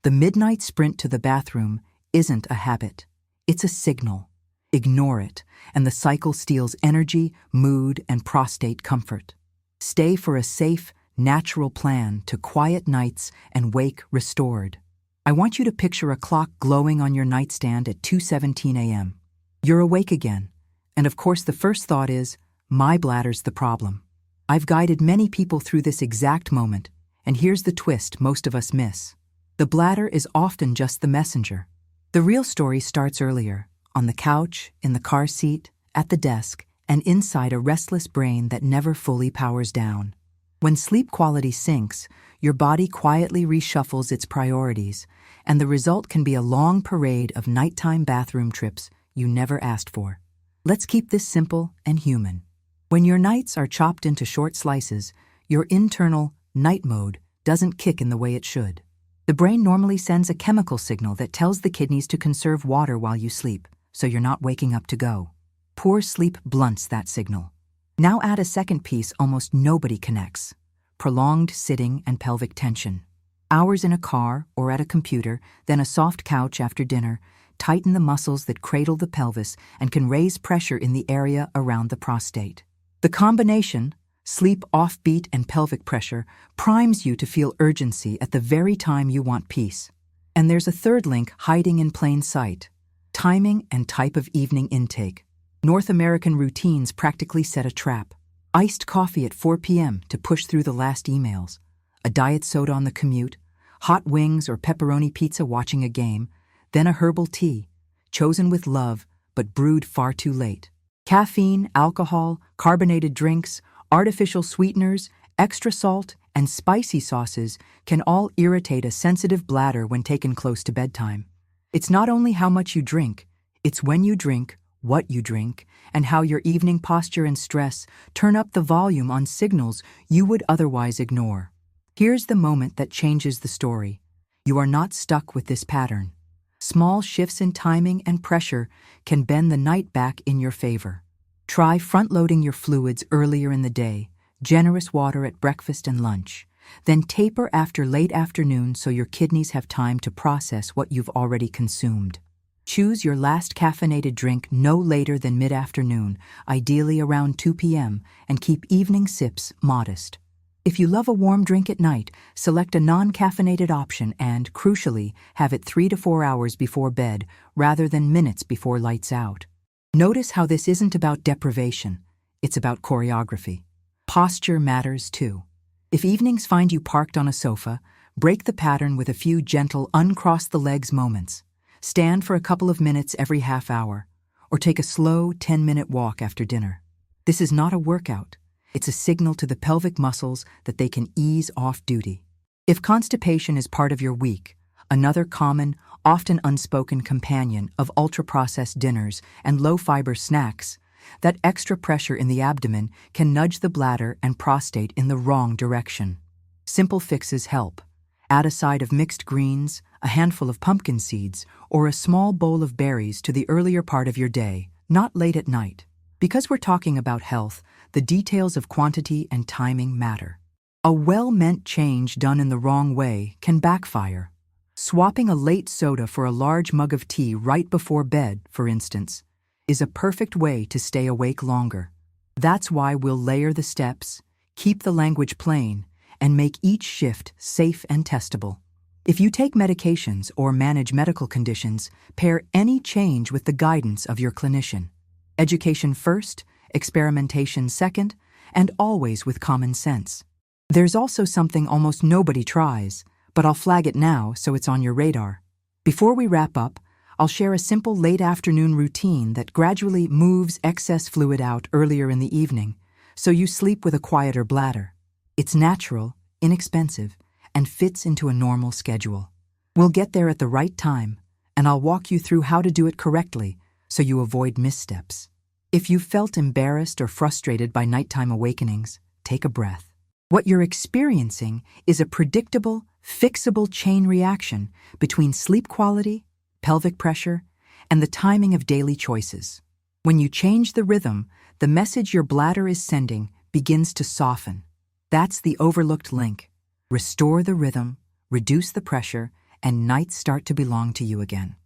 The midnight sprint to the bathroom isn't a habit. It's a signal. Ignore it, and the cycle steals energy, mood, and prostate comfort. Stay for a safe, natural plan to quiet nights and wake restored. I want you to picture a clock glowing on your nightstand at 2:17 a.m. You're awake again, and of course the first thought is, my bladder's the problem. I've guided many people through this exact moment, and here's the twist most of us miss. The bladder is often just the messenger. The real story starts earlier, on the couch, in the car seat, at the desk, and inside a restless brain that never fully powers down. When sleep quality sinks, your body quietly reshuffles its priorities, and the result can be a long parade of nighttime bathroom trips you never asked for. Let's keep this simple and human. When your nights are chopped into short slices, your internal night mode doesn't kick in the way it should. The brain normally sends a chemical signal that tells the kidneys to conserve water while you sleep, so you're not waking up to go. Poor sleep blunts that signal. Now add a second piece almost nobody connects: prolonged sitting and pelvic tension. Hours in a car or at a computer, then a soft couch after dinner, tighten the muscles that cradle the pelvis and can raise pressure in the area around the prostate. The combination, sleep offbeat and pelvic pressure, primes you to feel urgency at the very time you want peace. And there's a third link hiding in plain sight: timing and type of evening intake. North American routines practically set a trap. Iced coffee at 4 p.m. to push through the last emails, a diet soda on the commute, hot wings or pepperoni pizza watching a game, then a herbal tea, chosen with love but brewed far too late. Caffeine, alcohol, carbonated drinks, artificial sweeteners, extra salt, and spicy sauces can all irritate a sensitive bladder when taken close to bedtime. It's not only how much you drink, it's when you drink, what you drink, and how your evening posture and stress turn up the volume on signals you would otherwise ignore. Here's the moment that changes the story. You are not stuck with this pattern. Small shifts in timing and pressure can bend the night back in your favor. Try front-loading your fluids earlier in the day, generous water at breakfast and lunch, then taper after late afternoon so your kidneys have time to process what you've already consumed. Choose your last caffeinated drink no later than mid-afternoon, ideally around 2 p.m., and keep evening sips modest. If you love a warm drink at night, select a non-caffeinated option and, crucially, have it 3 to 4 hours before bed rather than minutes before lights out. Notice how this isn't about deprivation, it's about choreography. Posture matters too. If evenings find you parked on a sofa, break the pattern with a few gentle uncross-the-legs moments. Stand for a couple of minutes every half hour, or take a slow 10-minute walk after dinner. This is not a workout. It's a signal to the pelvic muscles that they can ease off duty. If constipation is part of your week, another common, often unspoken companion of ultra-processed dinners and low-fiber snacks, that extra pressure in the abdomen can nudge the bladder and prostate in the wrong direction. Simple fixes help. Add a side of mixed greens, a handful of pumpkin seeds, or a small bowl of berries to the earlier part of your day, not late at night. Because we're talking about health, the details of quantity and timing matter. A well-meant change done in the wrong way can backfire. Swapping a late soda for a large mug of tea right before bed, for instance, is a perfect way to stay awake longer. That's why we'll layer the steps, keep the language plain, and make each shift safe and testable. If you take medications or manage medical conditions, pair any change with the guidance of your clinician. Education first, experimentation second, and always with common sense. There's also something almost nobody tries, but I'll flag it now so it's on your radar. Before we wrap up, I'll share a simple late afternoon routine that gradually moves excess fluid out earlier in the evening, so you sleep with a quieter bladder. It's natural, inexpensive, and fits into a normal schedule. We'll get there at the right time, and I'll walk you through how to do it correctly so you avoid missteps. If you've felt embarrassed or frustrated by nighttime awakenings, take a breath. What you're experiencing is a predictable, fixable chain reaction between sleep quality, pelvic pressure, and the timing of daily choices. When you change the rhythm, the message your bladder is sending begins to soften. That's the overlooked link. Restore the rhythm, reduce the pressure, and nights start to belong to you again.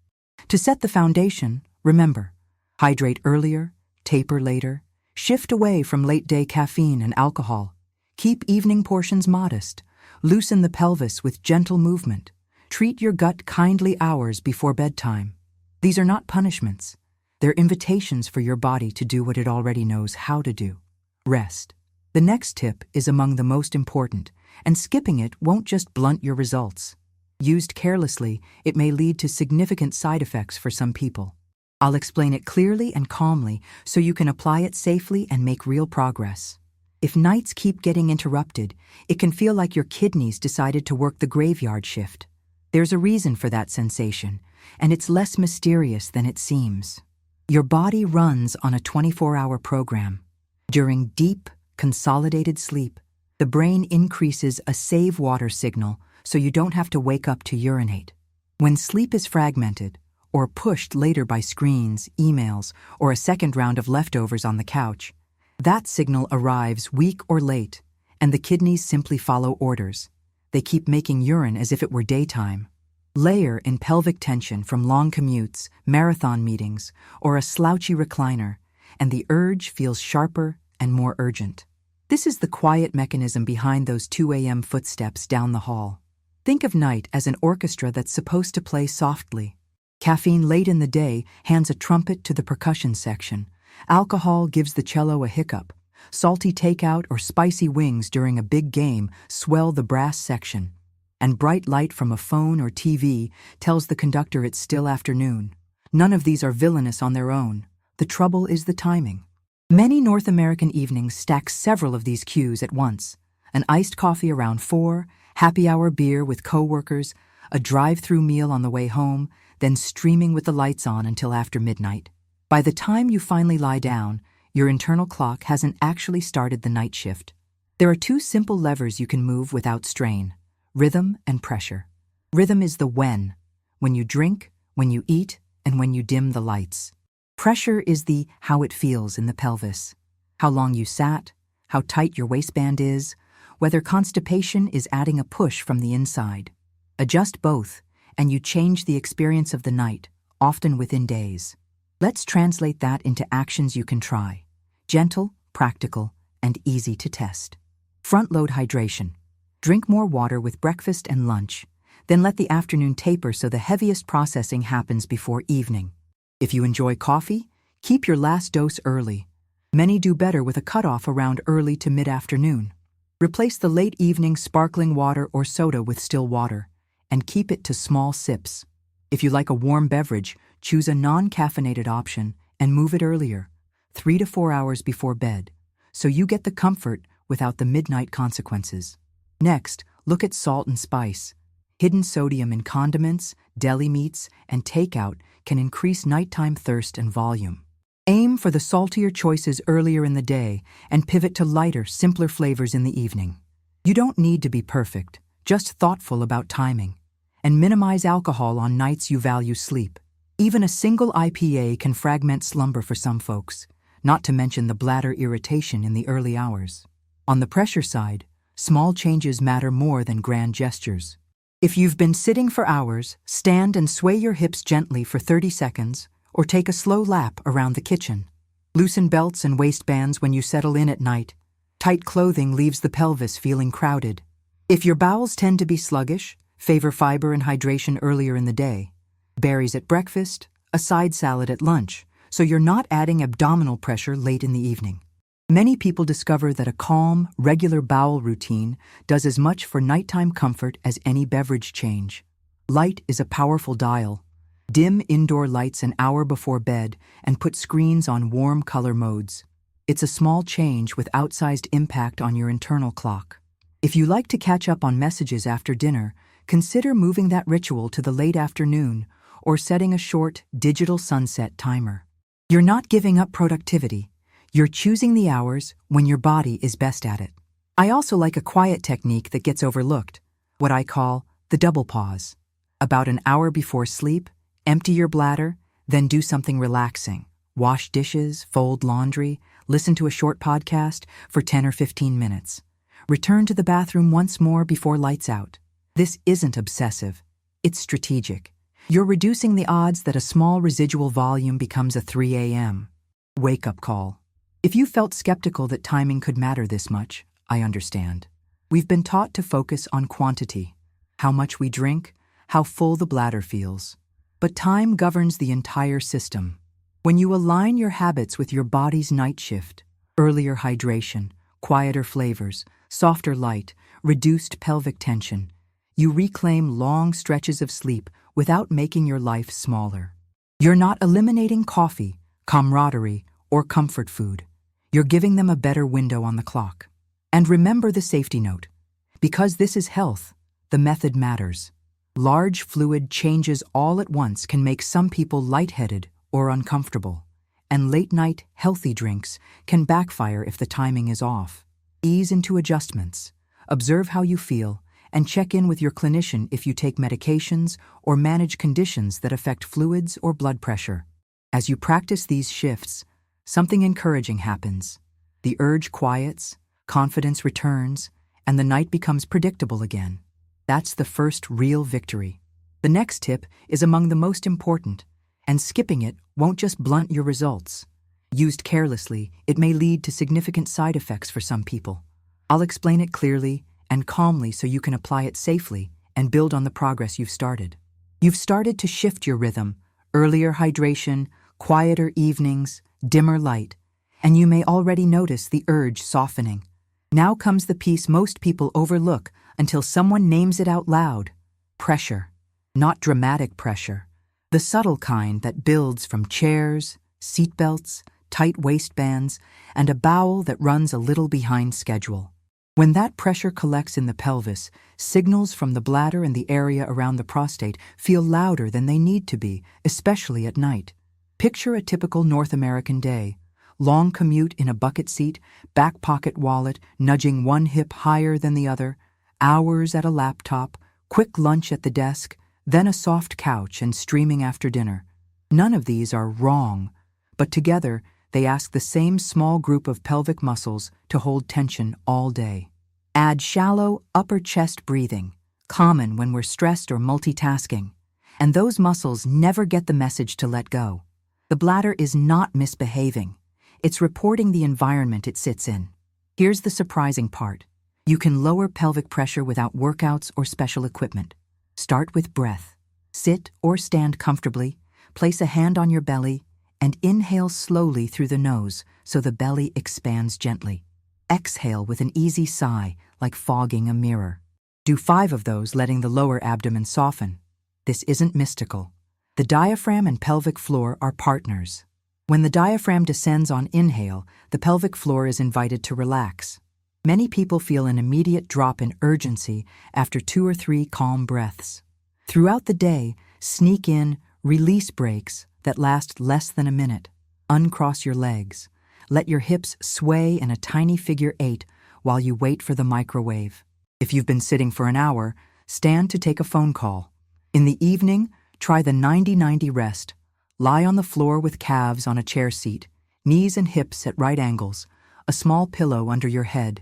To set the foundation, remember, hydrate earlier, taper later, shift away from late-day caffeine and alcohol, keep evening portions modest, loosen the pelvis with gentle movement, treat your gut kindly hours before bedtime. These are not punishments. They're invitations for your body to do what it already knows how to do. Rest. The next tip is among the most important, and skipping it won't just blunt your results. Used carelessly, it may lead to significant side effects for some people. I'll explain it clearly and calmly so you can apply it safely and make real progress. If nights keep getting interrupted, it can feel like your kidneys decided to work the graveyard shift. There's a reason for that sensation, and it's less mysterious than it seems. Your body runs on a 24-hour program. During deep, consolidated sleep, the brain increases a save water signal so you don't have to wake up to urinate. When sleep is fragmented, or pushed later by screens, emails, or a second round of leftovers on the couch, that signal arrives weak or late, and the kidneys simply follow orders. They keep making urine as if it were daytime. Layer in pelvic tension from long commutes, marathon meetings, or a slouchy recliner, and the urge feels sharper and more urgent. This is the quiet mechanism behind those 2 a.m. footsteps down the hall. Think of night as an orchestra that's supposed to play softly. Caffeine late in the day hands a trumpet to the percussion section. Alcohol gives the cello a hiccup. Salty takeout or spicy wings during a big game swell the brass section. And bright light from a phone or TV tells the conductor it's still afternoon. None of these are villainous on their own. The trouble is the timing. Many North American evenings stack several of these cues at once. An iced coffee around 4, happy hour beer with coworkers, a drive-through meal on the way home, then streaming with the lights on until after midnight. By the time you finally lie down, your internal clock hasn't actually started the night shift. There are 2 simple levers you can move without strain: rhythm and pressure. Rhythm is the when you drink, when you eat, and when you dim the lights. Pressure is the how it feels in the pelvis. How long you sat, how tight your waistband is, whether constipation is adding a push from the inside. Adjust both, and you change the experience of the night, often within days. Let's translate that into actions you can try. Gentle, practical, and easy to test. Front-load hydration. Drink more water with breakfast and lunch, then let the afternoon taper so the heaviest processing happens before evening. If you enjoy coffee, keep your last dose early. Many do better with a cutoff around early to mid-afternoon. Replace the late evening sparkling water or soda with still water, and keep it to small sips. If you like a warm beverage, choose a non-caffeinated option and move it earlier, 3 to 4 hours before bed, so you get the comfort without the midnight consequences. Next, look at salt and spice. Hidden sodium in condiments, deli meats, and takeout can increase nighttime thirst and volume. Aim for the saltier choices earlier in the day and pivot to lighter, simpler flavors in the evening. You don't need to be perfect, just thoughtful about timing. And minimize alcohol on nights you value sleep. Even a single IPA can fragment slumber for some folks, not to mention the bladder irritation in the early hours. On the pressure side, small changes matter more than grand gestures. If you've been sitting for hours, stand and sway your hips gently for 30 seconds, or take a slow lap around the kitchen. Loosen belts and waistbands when you settle in at night. Tight clothing leaves the pelvis feeling crowded. If your bowels tend to be sluggish, favor fiber and hydration earlier in the day. Berries at breakfast, a side salad at lunch, so you're not adding abdominal pressure late in the evening. Many people discover that a calm, regular bowel routine does as much for nighttime comfort as any beverage change. Light is a powerful dial. Dim indoor lights an hour before bed and put screens on warm color modes. It's a small change with outsized impact on your internal clock. If you like to catch up on messages after dinner, consider moving that ritual to the late afternoon or setting a short digital sunset timer. You're not giving up productivity. You're choosing the hours when your body is best at it. I also like a quiet technique that gets overlooked, what I call the double pause. About an hour before sleep, empty your bladder, then do something relaxing. Wash dishes, fold laundry, listen to a short podcast for 10 or 15 minutes. Return to the bathroom once more before lights out. This isn't obsessive. It's strategic. You're reducing the odds that a small residual volume becomes a 3 a.m. wake-up call. If you felt skeptical that timing could matter this much, I understand. We've been taught to focus on quantity, how much we drink, how full the bladder feels. But time governs the entire system. When you align your habits with your body's night shift, earlier hydration, quieter flavors, softer light, reduced pelvic tension, you reclaim long stretches of sleep without making your life smaller. You're not eliminating coffee, camaraderie, or comfort food. You're giving them a better window on the clock. And remember the safety note. Because this is health, the method matters. Large fluid changes all at once can make some people lightheaded or uncomfortable, and late-night healthy drinks can backfire if the timing is off. Ease into adjustments, observe how you feel, and check in with your clinician if you take medications or manage conditions that affect fluids or blood pressure. As you practice these shifts, something encouraging happens. The urge quiets, confidence returns, and the night becomes predictable again. That's the first real victory. The next tip is among the most important, and skipping it won't just blunt your results. Used carelessly, it may lead to significant side effects for some people. I'll explain it clearly and calmly so you can apply it safely and build on the progress you've started. You've started to shift your rhythm, earlier hydration, quieter evenings, dimmer light, and you may already notice the urge softening. Now comes the piece most people overlook until someone names it out loud. Pressure. Not dramatic pressure. The subtle kind that builds from chairs, seatbelts, tight waistbands, and a bowel that runs a little behind schedule. When that pressure collects in the pelvis, signals from the bladder and the area around the prostate feel louder than they need to be, especially at night. Picture a typical North American day. Long commute in a bucket seat, back pocket wallet nudging one hip higher than the other, hours at a laptop, quick lunch at the desk, then a soft couch and streaming after dinner. None of these are wrong, but together they ask the same small group of pelvic muscles to hold tension all day. Add shallow upper chest breathing, common when we're stressed or multitasking, and those muscles never get the message to let go. The bladder is not misbehaving. It's reporting the environment it sits in. Here's the surprising part. You can lower pelvic pressure without workouts or special equipment. Start with breath. Sit or stand comfortably, place a hand on your belly, and inhale slowly through the nose so the belly expands gently. Exhale with an easy sigh, like fogging a mirror. Do 5 of those, letting the lower abdomen soften. This isn't mystical. The diaphragm and pelvic floor are partners. When the diaphragm descends on inhale, the pelvic floor is invited to relax. Many people feel an immediate drop in urgency after 2 or 3 calm breaths. Throughout the day, sneak in release breaks that last less than a minute. Uncross your legs. Let your hips sway in a tiny figure 8 while you wait for the microwave. If you've been sitting for an hour, stand to take a phone call. In the evening, try the 90-90 rest. Lie on the floor with calves on a chair seat, knees and hips at right angles, a small pillow under your head.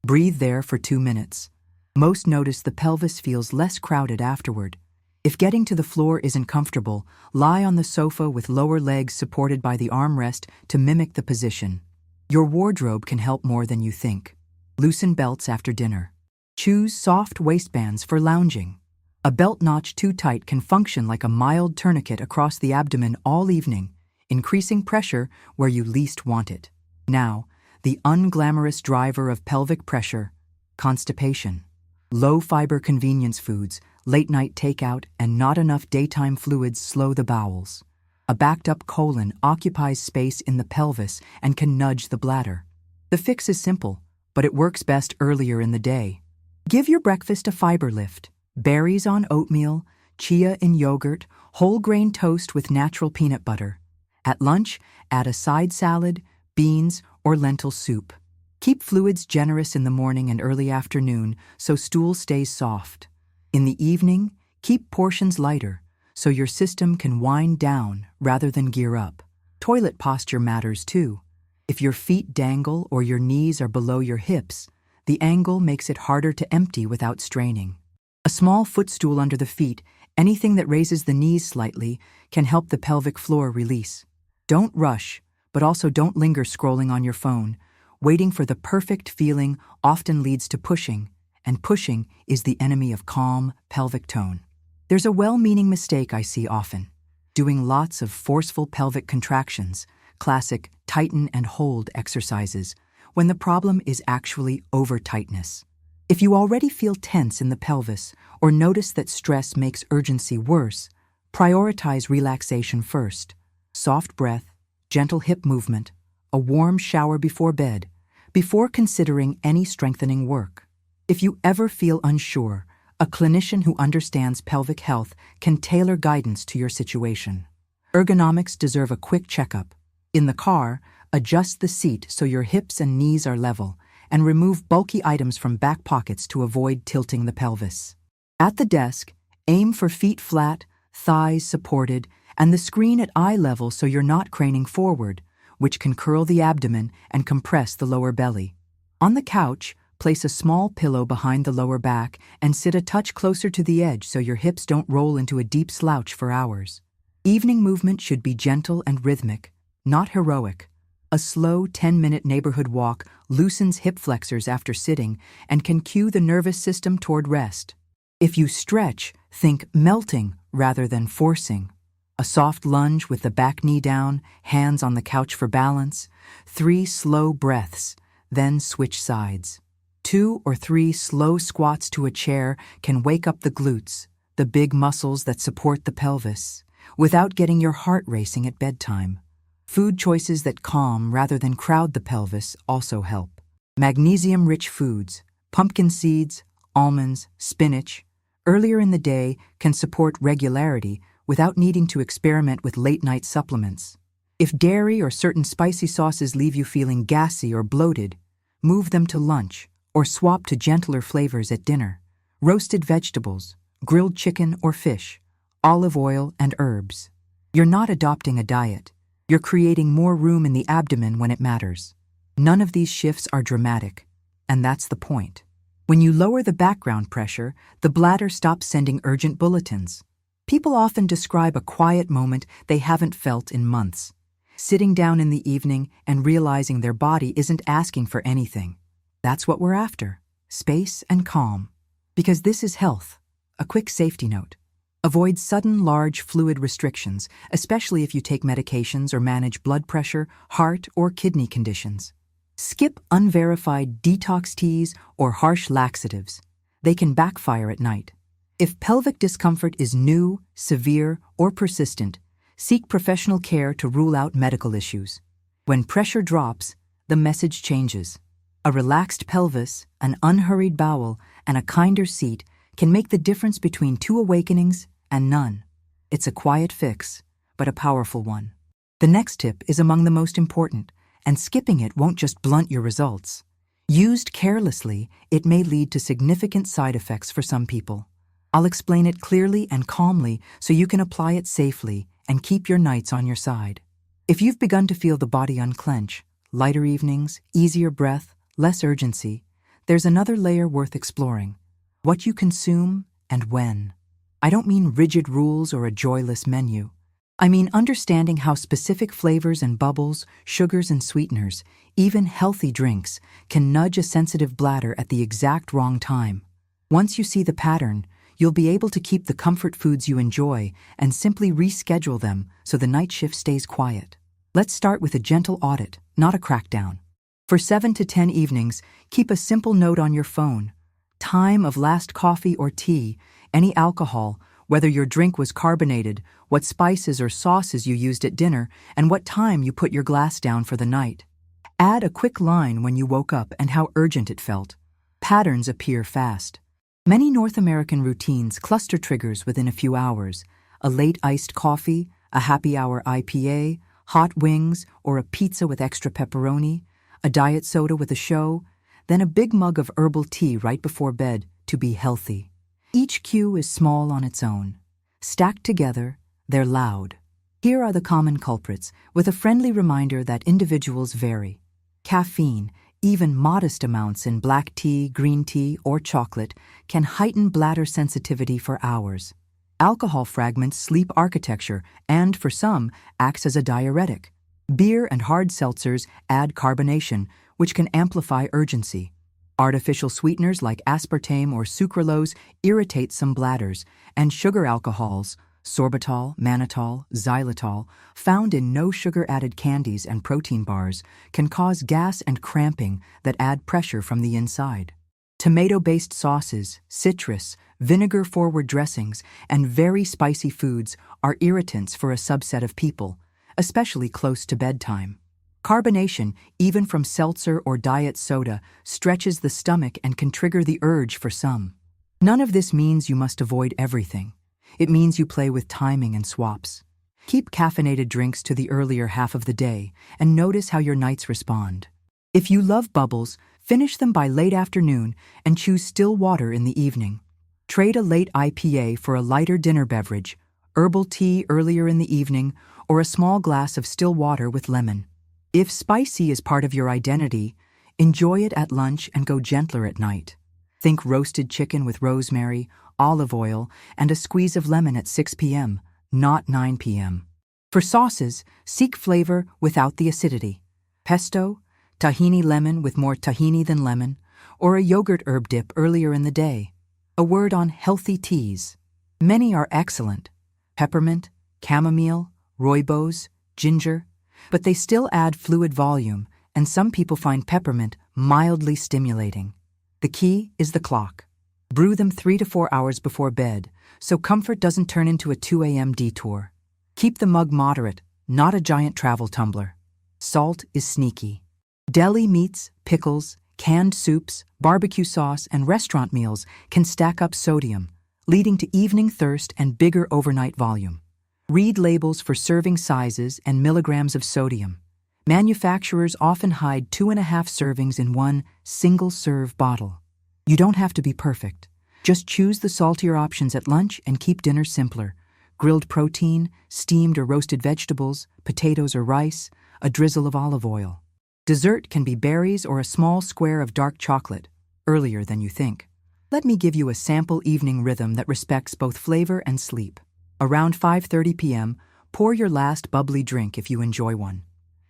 Breathe there for 2 minutes. Most notice the pelvis feels less crowded afterward. If getting to the floor isn't comfortable, lie on the sofa with lower legs supported by the armrest to mimic the position. Your wardrobe can help more than you think. Loosen belts after dinner. Choose soft waistbands for lounging. A belt notch too tight can function like a mild tourniquet across the abdomen all evening, increasing pressure where you least want it. Now, the unglamorous driver of pelvic pressure, constipation. Low-fiber convenience foods, late-night takeout, and not enough daytime fluids slow the bowels. A backed-up colon occupies space in the pelvis and can nudge the bladder. The fix is simple, but it works best earlier in the day. Give your breakfast a fiber lift. Berries on oatmeal, chia in yogurt, whole grain toast with natural peanut butter. At lunch, add a side salad, beans, or lentil soup. Keep fluids generous in the morning and early afternoon so stool stays soft. In the evening, keep portions lighter so your system can wind down rather than gear up. Toilet posture matters too. If your feet dangle or your knees are below your hips, the angle makes it harder to empty without straining. A small footstool under the feet Anything that raises the knees slightly can help the pelvic floor release. Don't rush, but also don't linger scrolling on your phone. Waiting for the perfect feeling often leads to pushing, and pushing is the enemy of calm, pelvic tone. There's a well-meaning mistake I see often: doing lots of forceful pelvic contractions, classic tighten and hold exercises, when the problem is actually over-tightness. If you already feel tense in the pelvis or notice that stress makes urgency worse, prioritize relaxation first. Soft breath, gentle hip movement, a warm shower before bed, before considering any strengthening work. If you ever feel unsure, a clinician who understands pelvic health can tailor guidance to your situation. Ergonomics deserve a quick checkup. In the car, adjust the seat so your hips and knees are level, and remove bulky items from back pockets to avoid tilting the pelvis. At the desk, aim for feet flat, thighs supported, and the screen at eye level so you're not craning forward, which can curl the abdomen and compress the lower belly. On the couch, place a small pillow behind the lower back and sit a touch closer to the edge so your hips don't roll into a deep slouch for hours. Evening movement should be gentle and rhythmic, not heroic. A slow 10-minute neighborhood walk loosens hip flexors after sitting and can cue the nervous system toward rest. If you stretch, think melting rather than forcing. A soft lunge with the back knee down, hands on the couch for balance. 3 slow breaths, then switch sides. 2 or 3 slow squats to a chair can wake up the glutes, the big muscles that support the pelvis, without getting your heart racing at bedtime. Food choices that calm rather than crowd the pelvis also help. Magnesium-rich foods, pumpkin seeds, almonds, spinach, earlier in the day can support regularity without needing to experiment with late-night supplements. If dairy or certain spicy sauces leave you feeling gassy or bloated, move them to lunch or swap to gentler flavors at dinner. Roasted vegetables, grilled chicken or fish, olive oil and herbs. You're not adopting a diet. You're creating more room in the abdomen when it matters. None of these shifts are dramatic, and that's the point. When you lower the background pressure, the bladder stops sending urgent bulletins. People often describe a quiet moment they haven't felt in months. Sitting down in the evening and realizing their body isn't asking for anything. That's what we're after: space and calm. Because this is health. A quick safety note: avoid sudden large fluid restrictions, especially if you take medications or manage blood pressure, heart, or kidney conditions. Skip unverified detox teas or harsh laxatives. They can backfire at night. If pelvic discomfort is new, severe, or persistent, seek professional care to rule out medical issues. When pressure drops, the message changes. A relaxed pelvis, an unhurried bowel, and a kinder seat can make the difference between 2 awakenings and none. It's a quiet fix, but a powerful one. The next tip is among the most important, and skipping it won't just blunt your results. Used carelessly, it may lead to significant side effects for some people. I'll explain it clearly and calmly so you can apply it safely and keep your nights on your side. If you've begun to feel the body unclench, lighter evenings, easier breath, less urgency, there's another layer worth exploring: what you consume and when. I don't mean rigid rules or a joyless menu. I mean understanding how specific flavors and bubbles, sugars and sweeteners, even healthy drinks, can nudge a sensitive bladder at the exact wrong time. Once you see the pattern, you'll be able to keep the comfort foods you enjoy and simply reschedule them so the night shift stays quiet. Let's start with a gentle audit, not a crackdown. For 7 to 10 evenings, keep a simple note on your phone: time of last coffee or tea, any alcohol, whether your drink was carbonated, what spices or sauces you used at dinner, and what time you put your glass down for the night. Add a quick line when you woke up and how urgent it felt. Patterns appear fast. Many North American routines cluster triggers within a few hours: a late iced coffee, a happy hour IPA, hot wings, or a pizza with extra pepperoni, a diet soda with a show, then a big mug of herbal tea right before bed to be healthy. Each cue is small on its own. Stacked together, they're loud. Here are the common culprits, with a friendly reminder that individuals vary. Caffeine, even modest amounts in black tea, green tea, or chocolate, can heighten bladder sensitivity for hours. Alcohol fragments sleep architecture and, for some, acts as a diuretic. Beer and hard seltzers add carbonation, which can amplify urgency. Artificial sweeteners like aspartame or sucralose irritate some bladders, and sugar alcohols, sorbitol, mannitol, xylitol, found in no-sugar-added candies and protein bars, can cause gas and cramping that add pressure from the inside. Tomato-based sauces, citrus, vinegar-forward dressings, and very spicy foods are irritants for a subset of people, especially close to bedtime. Carbonation, even from seltzer or diet soda, stretches the stomach and can trigger the urge for some. None of this means you must avoid everything. It means you play with timing and swaps. Keep caffeinated drinks to the earlier half of the day and notice how your nights respond. If you love bubbles, finish them by late afternoon and choose still water in the evening. Trade a late IPA for a lighter dinner beverage, herbal tea earlier in the evening, or a small glass of still water with lemon. If spicy is part of your identity, enjoy it at lunch and go gentler at night. Think roasted chicken with rosemary, olive oil, and a squeeze of lemon at 6 p.m., not 9 p.m. For sauces, seek flavor without the acidity. Pesto, tahini lemon with more tahini than lemon, or a yogurt herb dip earlier in the day. A word on healthy teas. Many are excellent. Peppermint, chamomile, rooibos, ginger, but they still add fluid volume, and some people find peppermint mildly stimulating. The key is the clock. Brew them 3 to 4 hours before bed, so comfort doesn't turn into a 2 a.m. detour. Keep the mug moderate, not a giant travel tumbler. Salt is sneaky. Deli meats, pickles, canned soups, barbecue sauce, and restaurant meals can stack up sodium, leading to evening thirst and bigger overnight volume. Read labels for serving sizes and milligrams of sodium. Manufacturers often hide 2.5 servings in one single-serve bottle. You don't have to be perfect. Just choose the saltier options at lunch and keep dinner simpler. Grilled protein, steamed or roasted vegetables, potatoes or rice, a drizzle of olive oil. Dessert can be berries or a small square of dark chocolate, earlier than you think. Let me give you a sample evening rhythm that respects both flavor and sleep. Around 5:30 p.m., pour your last bubbly drink if you enjoy one.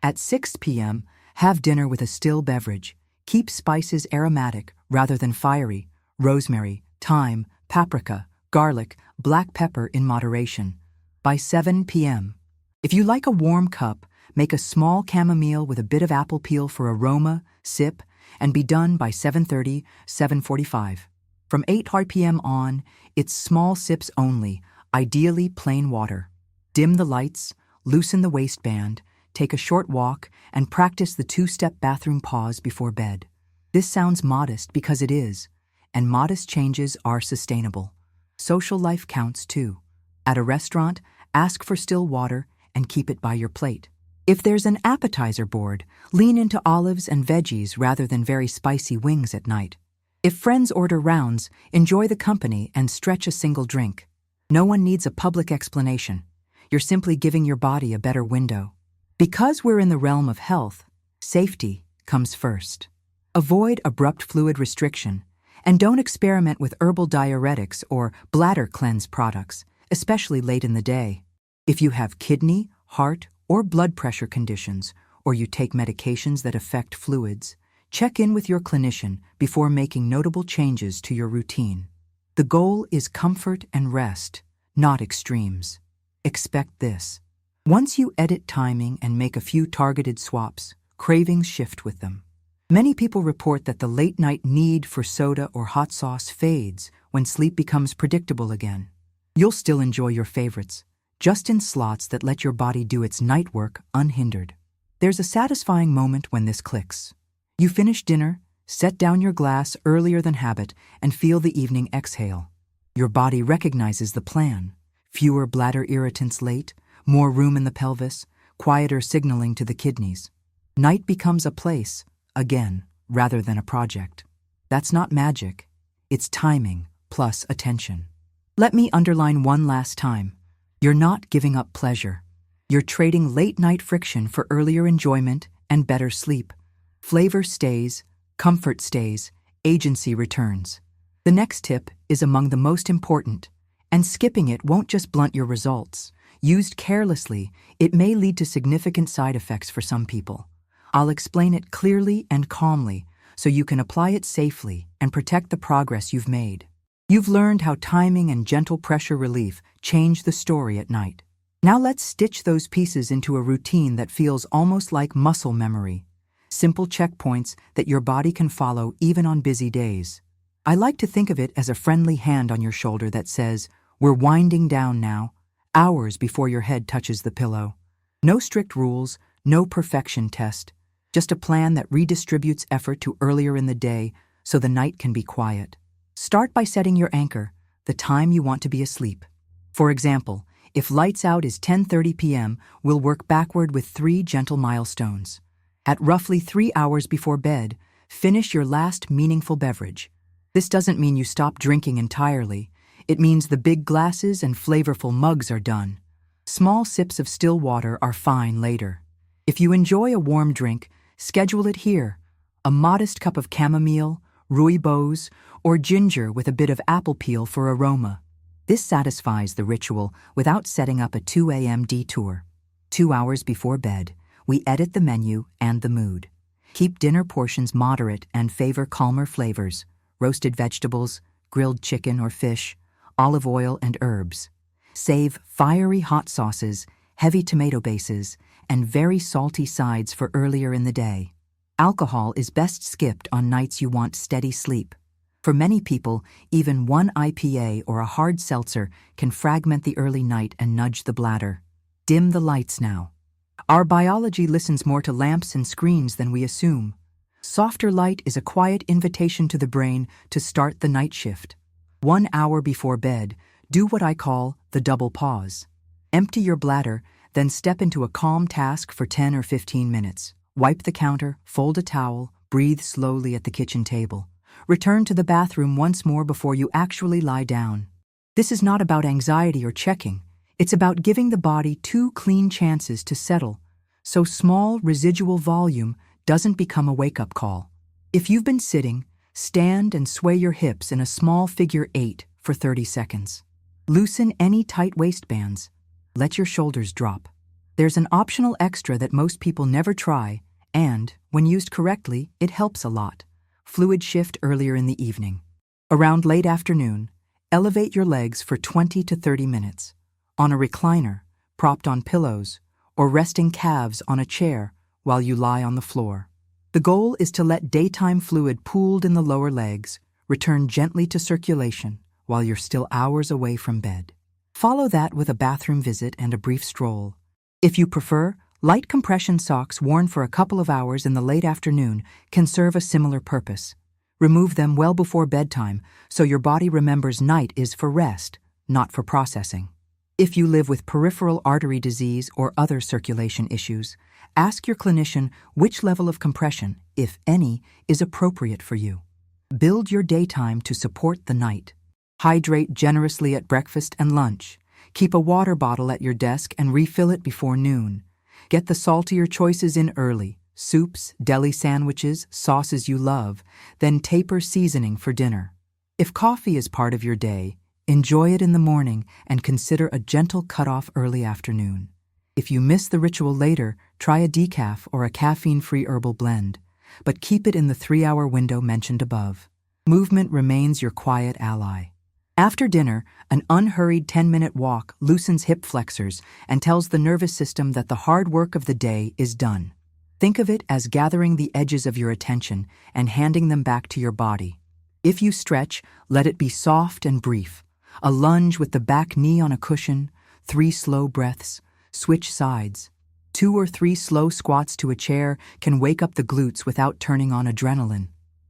At 6 p.m., have dinner with a still beverage. Keep spices aromatic rather than fiery. Rosemary, thyme, paprika, garlic, black pepper in moderation. By 7 p.m., if you like a warm cup, make a small chamomile with a bit of apple peel for aroma, sip, and be done by 7:30, 7:45. From 8 p.m. on, it's small sips only, ideally plain water. Dim the lights, loosen the waistband, take a short walk, and practice the 2-step bathroom pause before bed. This sounds modest because it is, and modest changes are sustainable. Social life counts too. At a restaurant, ask for still water and keep it by your plate. If there's an appetizer board, lean into olives and veggies rather than very spicy wings at night. If friends order rounds, enjoy the company and stretch a single drink. No one needs a public explanation. You're simply giving your body a better window. Because we're in the realm of health, safety comes first. Avoid abrupt fluid restriction, and don't experiment with herbal diuretics or bladder cleanse products, especially late in the day. If you have kidney, heart, or blood pressure conditions, or you take medications that affect fluids, check in with your clinician before making notable changes to your routine. The goal is comfort and rest, not extremes. Expect this. Once you edit timing and make a few targeted swaps, cravings shift with them. Many people report that the late-night need for soda or hot sauce fades when sleep becomes predictable again. You'll still enjoy your favorites, just in slots that let your body do its night work unhindered. There's a satisfying moment when this clicks. You finish dinner, set down your glass earlier than habit, and feel the evening exhale. Your body recognizes the plan. Fewer bladder irritants late, more room in the pelvis, quieter signaling to the kidneys. Night becomes a place, again, rather than a project. That's not magic. It's timing plus attention. Let me underline one last time. You're not giving up pleasure. You're trading late-night friction for earlier enjoyment and better sleep. Flavor stays, comfort stays, agency returns. The next tip is among the most important. And skipping it won't just blunt your results. Used carelessly, it may lead to significant side effects for some people. I'll explain it clearly and calmly so you can apply it safely and protect the progress you've made. You've learned how timing and gentle pressure relief change the story at night. Now let's stitch those pieces into a routine that feels almost like muscle memory. Simple checkpoints that your body can follow even on busy days. I like to think of it as a friendly hand on your shoulder that says, "We're winding down now," hours before your head touches the pillow. No strict rules, no perfection test, just a plan that redistributes effort to earlier in the day so the night can be quiet. Start by setting your anchor, the time you want to be asleep. For example, if lights out is 10:30 p.m., we'll work backward with 3 gentle milestones. At roughly 3 hours before bed, finish your last meaningful beverage. This doesn't mean you stop drinking entirely. It means the big glasses and flavorful mugs are done. Small sips of still water are fine later. If you enjoy a warm drink, schedule it here. A modest cup of chamomile, rooibos, or ginger with a bit of apple peel for aroma. This satisfies the ritual without setting up a 2 a.m. detour. 2 hours before bed, we edit the menu and the mood. Keep dinner portions moderate and favor calmer flavors: roasted vegetables, grilled chicken or fish, olive oil and herbs. Save fiery hot sauces, heavy tomato bases, and very salty sides for earlier in the day. Alcohol is best skipped on nights you want steady sleep. For many people, even one IPA or a hard seltzer can fragment the early night and nudge the bladder. Dim the lights now. Our biology listens more to lamps and screens than we assume. Softer light is a quiet invitation to the brain to start the night shift. 1 hour before bed, do what I call the double pause. Empty your bladder, then step into a calm task for 10 or 15 minutes. Wipe the counter, fold a towel, breathe slowly at the kitchen table. Return to the bathroom once more before you actually lie down. This is not about anxiety or checking. It's about giving the body 2 clean chances to settle, so small residual volume doesn't become a wake-up call. If you've been sitting, stand and sway your hips in a small figure 8 for 30 seconds. Loosen any tight waistbands. Let your shoulders drop. There's an optional extra that most people never try, and, when used correctly, it helps a lot. Fluid shift earlier in the evening. Around late afternoon, elevate your legs for 20 to 30 minutes. On a recliner, propped on pillows, or resting calves on a chair while you lie on the floor. The goal is to let daytime fluid pooled in the lower legs return gently to circulation while you're still hours away from bed. Follow that with a bathroom visit and a brief stroll. If you prefer, light compression socks worn for a couple of hours in the late afternoon can serve a similar purpose. Remove them well before bedtime so your body remembers night is for rest, not for processing. If you live with peripheral artery disease or other circulation issues, ask your clinician which level of compression, if any, is appropriate for you. Build your daytime to support the night. Hydrate generously at breakfast and lunch. Keep a water bottle at your desk and refill it before noon. Get the saltier choices in early: soups, deli sandwiches, sauces you love, then taper seasoning for dinner. If coffee is part of your day, enjoy it in the morning and consider a gentle cutoff early afternoon. If you miss the ritual later, try a decaf or a caffeine-free herbal blend, but keep it in the 3-hour window mentioned above. Movement remains your quiet ally. After dinner, an unhurried 10-minute walk loosens hip flexors and tells the nervous system that the hard work of the day is done. Think of it as gathering the edges of your attention and handing them back to your body. If you stretch, let it be soft and brief. A lunge with the back knee on a cushion, 3 slow breaths, switch sides. 2 or 3 slow squats to a chair can wake up the glutes without turning on adrenaline.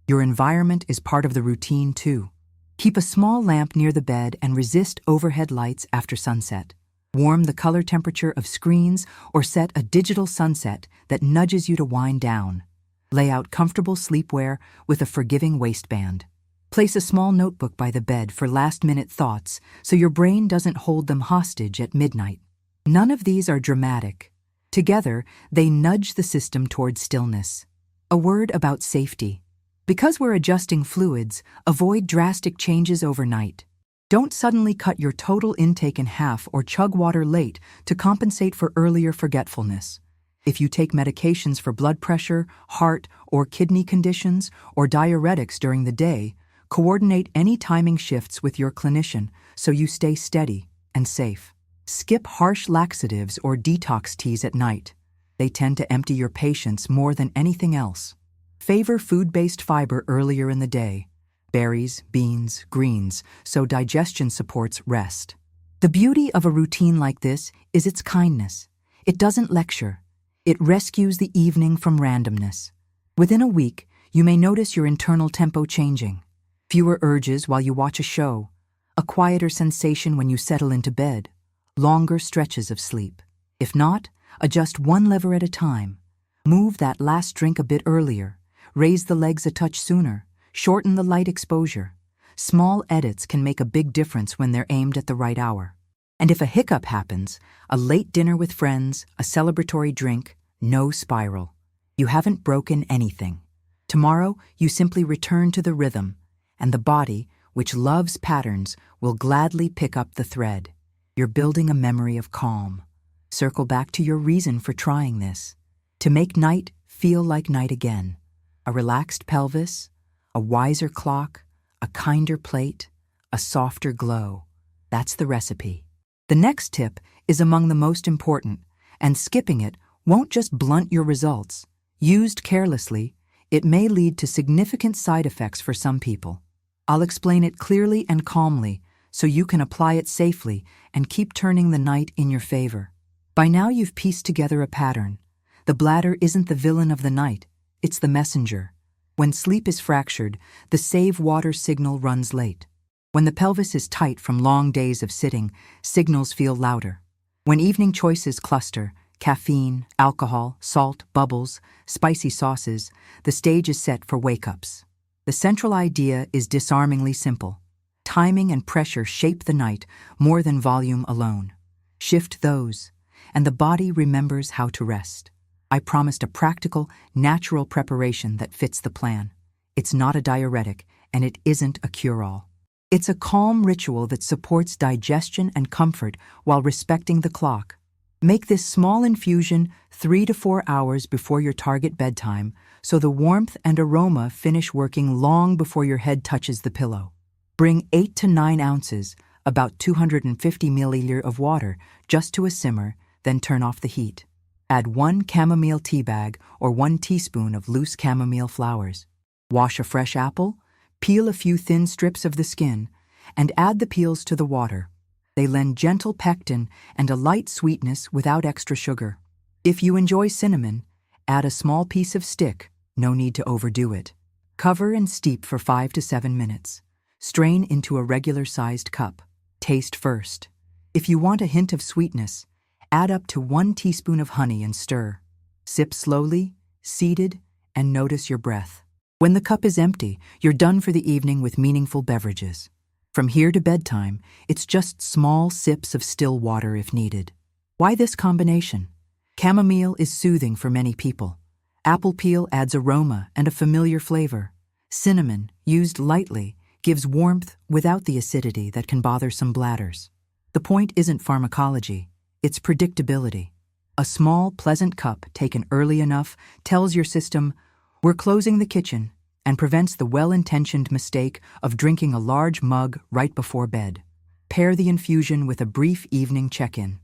Your environment is part of the routine too. Keep a small lamp near the bed and resist overhead lights after sunset. Warm the color temperature of screens or set a digital sunset that nudges you to wind down. Lay out comfortable sleepwear with a forgiving waistband. Place a small notebook by the bed for last-minute thoughts so your brain doesn't hold them hostage at midnight. None of these are dramatic. Together, they nudge the system toward stillness. A word about safety. Because we're adjusting fluids, avoid drastic changes overnight. Don't suddenly cut your total intake in half or chug water late to compensate for earlier forgetfulness. If you take medications for blood pressure, heart, or kidney conditions, or diuretics during the day, coordinate any timing shifts with your clinician so you stay steady and safe. Skip harsh laxatives or detox teas at night. They tend to empty your patients more than anything else. Favor food-based fiber earlier in the day. Berries, beans, greens, so digestion supports rest. The beauty of a routine like this is its kindness. It doesn't lecture. It rescues the evening from randomness. Within a week, you may notice your internal tempo changing. Fewer urges while you watch a show, a quieter sensation when you settle into bed, longer stretches of sleep. If not, adjust one lever at a time. Move that last drink a bit earlier. Raise the legs a touch sooner. Shorten the light exposure. Small edits can make a big difference when they're aimed at the right hour. And if a hiccup happens, a late dinner with friends, a celebratory drink, no spiral. You haven't broken anything. Tomorrow, you simply return to the rhythm, and the body, which loves patterns, will gladly pick up the thread. You're building a memory of calm. Circle back to your reason for trying this. To make night feel like night again. A relaxed pelvis, a wiser clock, a kinder plate, a softer glow. That's the recipe. The next tip is among the most important, and skipping it won't just blunt your results. Used carelessly, it may lead to significant side effects for some people. I'll explain it clearly and calmly so you can apply it safely and keep turning the night in your favor. By now you've pieced together a pattern. The bladder isn't the villain of the night, it's the messenger. When sleep is fractured, the save water signal runs late. When the pelvis is tight from long days of sitting, signals feel louder. When evening choices cluster, caffeine, alcohol, salt, bubbles, spicy sauces, the stage is set for wake-ups. The central idea is disarmingly simple. Timing and pressure shape the night more than volume alone. Shift those, and the body remembers how to rest. I promised a practical, natural preparation that fits the plan. It's not a diuretic, and it isn't a cure-all. It's a calm ritual that supports digestion and comfort while respecting the clock. Make this small infusion 3 to 4 hours before your target bedtime so the warmth and aroma finish working long before your head touches the pillow. Bring 8 to 9 ounces, about 250 milliliters of water, just to a simmer, then turn off the heat. Add 1 chamomile tea bag or 1 teaspoon of loose chamomile flowers. Wash a fresh apple, peel a few thin strips of the skin, and add the peels to the water. They lend gentle pectin and a light sweetness without extra sugar. If you enjoy cinnamon, add a small piece of stick, no need to overdo it. Cover and steep for 5 to 7 minutes. Strain into a regular-sized cup. Taste first. If you want a hint of sweetness, add up to 1 teaspoon of honey and stir. Sip slowly, seated, and notice your breath. When the cup is empty, you're done for the evening with meaningful beverages. From here to bedtime, it's just small sips of still water if needed. Why this combination? Chamomile is soothing for many people. Apple peel adds aroma and a familiar flavor. Cinnamon, used lightly, gives warmth without the acidity that can bother some bladders. The point isn't pharmacology, it's predictability. A small, pleasant cup taken early enough tells your system, we're closing the kitchen, and prevents the well-intentioned mistake of drinking a large mug right before bed. Pair the infusion with a brief evening check-in.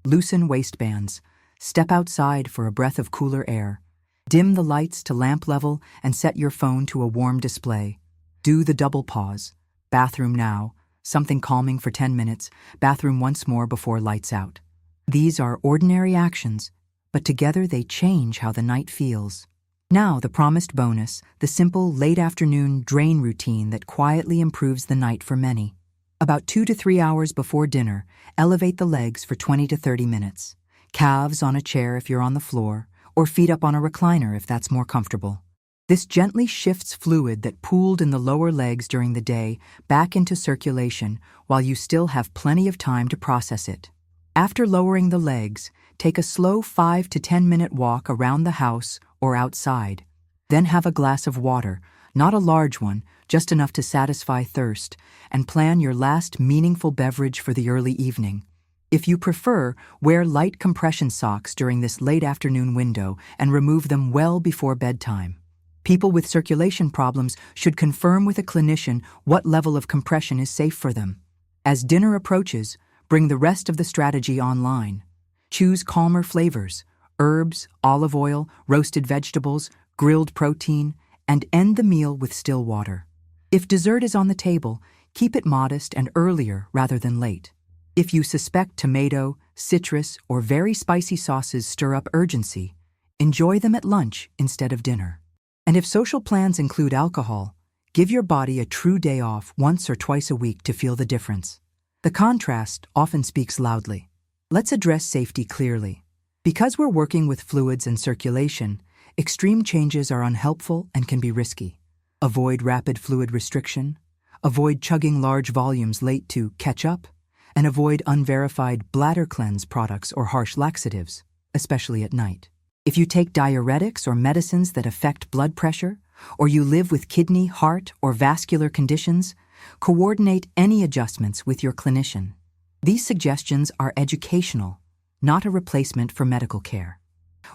Loosen waistbands. Step outside for a breath of cooler air. Dim the lights to lamp level and set your phone to a warm display. Do the double pause. Bathroom now, something calming for 10 minutes, bathroom once more before lights out. These are ordinary actions, but together they change how the night feels. Now the promised bonus, the simple late afternoon drain routine that quietly improves the night for many. About 2 to 3 hours before dinner, elevate the legs for 20 to 30 minutes. Calves on a chair if you're on the floor, or feet up on a recliner if that's more comfortable. This gently shifts fluid that pooled in the lower legs during the day back into circulation while you still have plenty of time to process it. After lowering the legs, take a slow 5 to 10 minute walk around the house or outside. Then have a glass of water, Not a large one, just enough to satisfy thirst, and plan your last meaningful beverage for the early evening. If you prefer, wear light compression socks during this late afternoon window and remove them well before bedtime. People with circulation problems should confirm with a clinician what level of compression is safe for them. As dinner approaches, bring the rest of the strategy online. Choose calmer flavors, herbs, olive oil, roasted vegetables, grilled protein, and end the meal with still water. If dessert is on the table, keep it modest and earlier rather than late. If you suspect tomato, citrus, or very spicy sauces stir up urgency, enjoy them at lunch instead of dinner. And if social plans include alcohol, give your body a true day off once or twice a week to feel the difference. The contrast often speaks loudly. Let's address safety clearly. Because we're working with fluids and circulation, extreme changes are unhelpful and can be risky. Avoid rapid fluid restriction, avoid chugging large volumes late to catch up, and avoid unverified bladder cleanse products or harsh laxatives, especially at night. If you take diuretics or medicines that affect blood pressure, or you live with kidney, heart, or vascular conditions, coordinate any adjustments with your clinician. These suggestions are educational, not a replacement for medical care.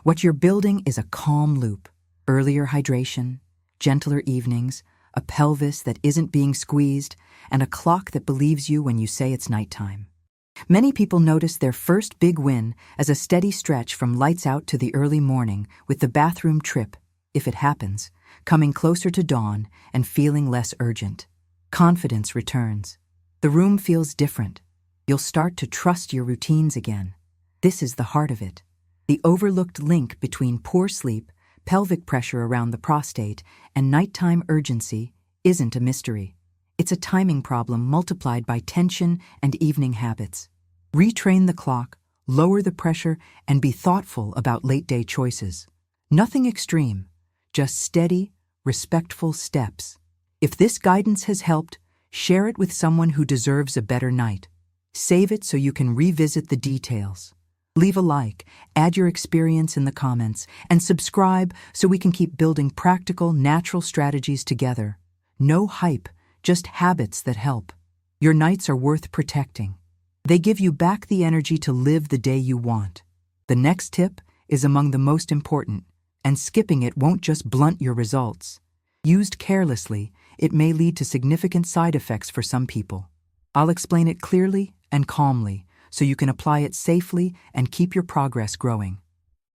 What you're building is a calm loop, earlier hydration, gentler evenings, a pelvis that isn't being squeezed, and a clock that believes you when you say it's nighttime. Many people notice their first big win as a steady stretch from lights out to the early morning, with the bathroom trip, if it happens, coming closer to dawn and feeling less urgent. Confidence returns. The room feels different. You'll start to trust your routines again. This is the heart of it. The overlooked link between poor sleep, pelvic pressure around the prostate, and nighttime urgency isn't a mystery. It's a timing problem multiplied by tension and evening habits. Retrain the clock, lower the pressure, and be thoughtful about late-day choices. Nothing extreme, just steady, respectful steps. If this guidance has helped, share it with someone who deserves a better night. Save it so you can revisit the details. Leave a like, add your experience in the comments, and subscribe so we can keep building practical, natural strategies together. No hype, just habits that help. Your nights are worth protecting. They give you back the energy to live the day you want. The next tip is among the most important, and skipping it won't just blunt your results. Used carelessly, it may lead to significant side effects for some people. I'll explain it clearly and calmly, so you can apply it safely and keep your progress growing.